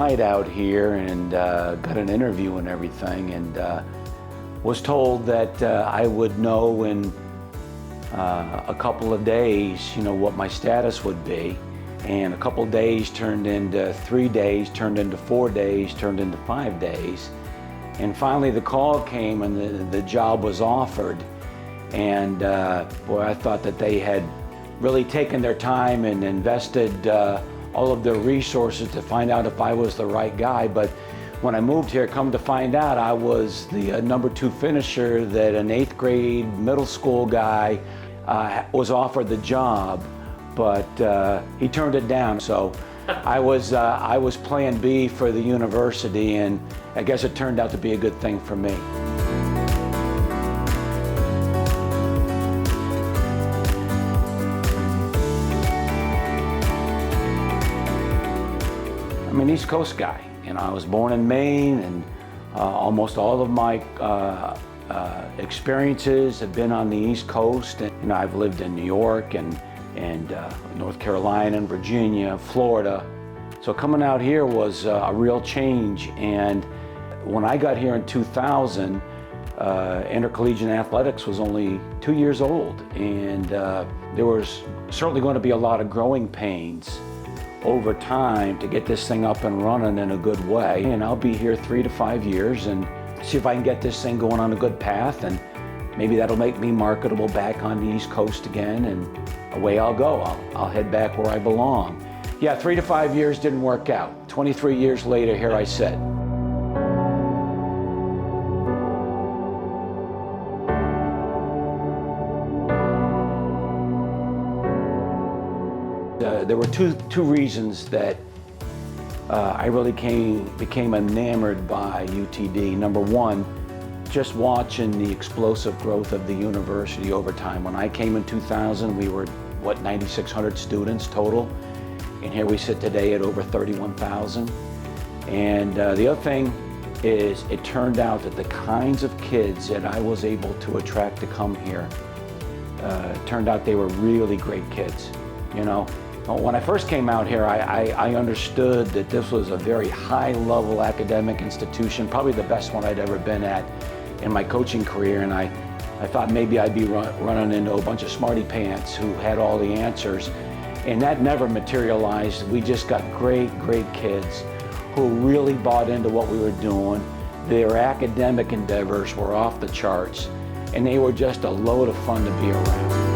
applied out here and got an interview and everything, and was told that I would know in a couple of days, what my status would be. And a couple of days turned into 3 days, turned into 4 days, turned into 5 days. And finally the call came and the job was offered. And boy, I thought that they had really taken their time and invested all of their resources to find out if I was the right guy. But when I moved here, come to find out, I was the number 2 finisher that an 8th grade middle school guy was offered the job, but he turned it down. So I was plan B for the university, and I guess it turned out to be a good thing for me. I'm an East Coast guy. I was born in Maine, and almost all of my experiences have been on the East Coast. And I've lived in New York and North Carolina and Virginia, Florida. So coming out here was a real change. And when I got here in 2000, intercollegiate athletics was only 2 years old. And there was certainly going to be a lot of growing pains over time to get this thing up and running in a good way. And I'll be here 3 to 5 years and see if I can get this thing going on a good path, and maybe that'll make me marketable back on the East Coast again, and away I'll go. I'll head back where I belong. Yeah, 3 to 5 years didn't work out. 23 years later, here I sit. There were two reasons that I really became enamored by UTD. Number one, just watching the explosive growth of the university over time. When I came in 2000, we were, 9,600 students total, and here we sit today at over 31,000. And the other thing is, it turned out that the kinds of kids that I was able to attract to come here, turned out they were really great kids, When I first came out here, I understood that this was a very high-level academic institution, probably the best one I'd ever been at in my coaching career, and I thought maybe I'd be running into a bunch of smarty pants who had all the answers, and that never materialized. We just got great kids who really bought into what we were doing. Their academic endeavors were off the charts, and they were just a load of fun to be around.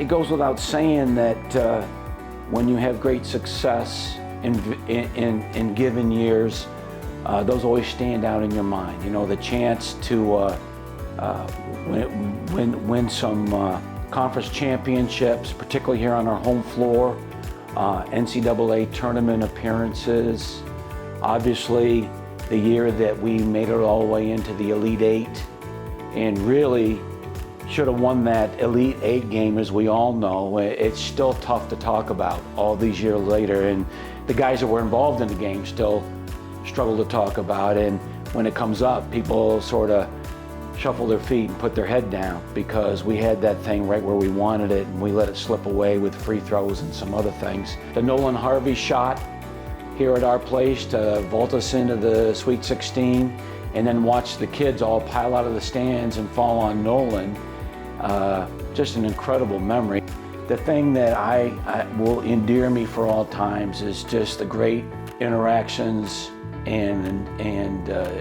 It goes without saying that when you have great success in given years, those always stand out in your mind. The chance to win some conference championships, particularly here on our home floor, NCAA tournament appearances. Obviously, the year that we made it all the way into the Elite Eight, and really should have won that Elite Eight game, as we all know. It's still tough to talk about all these years later, and the guys that were involved in the game still struggle to talk about it. And when it comes up, people sort of shuffle their feet and put their head down, because we had that thing right where we wanted it, and we let it slip away with free throws and some other things. The Nolan Harvey shot here at our place to vault us into the Sweet 16, and then watch the kids all pile out of the stands and fall on Nolan. Just an incredible memory. The thing that I will endear me for all times is just the great interactions and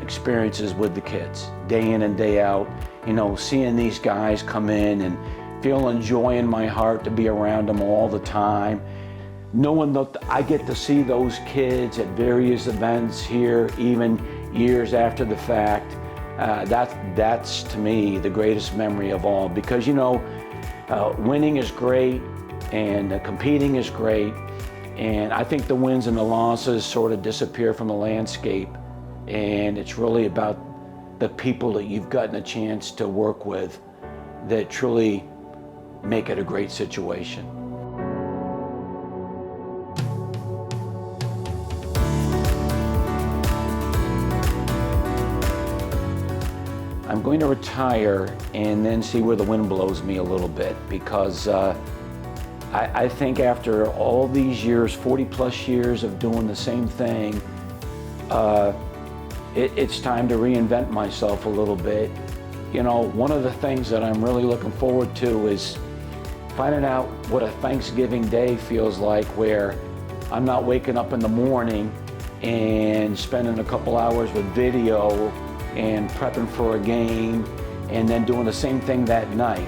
experiences with the kids, day in and day out. Seeing these guys come in and feeling joy in my heart to be around them all the time. Knowing that I get to see those kids at various events here, even years after the fact. That's to me the greatest memory of all, because winning is great and competing is great, and I think the wins and the losses sort of disappear from the landscape, and it's really about the people that you've gotten a chance to work with that truly make it a great situation. I'm going to retire and then see where the wind blows me a little bit, because I think after all these years, 40 plus years of doing the same thing, it's time to reinvent myself a little bit. You know, one of the things that I'm really looking forward to is finding out what a Thanksgiving Day feels like, where I'm not waking up in the morning and spending a couple hours with video and prepping for a game and then doing the same thing that night.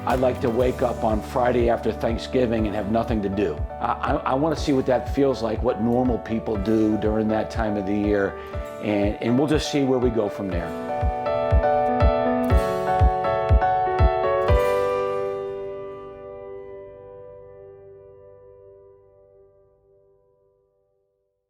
I'd like to wake up on Friday after Thanksgiving and have nothing to do. I want to see what that feels like, what normal people do during that time of the year, and we'll just see where we go from there.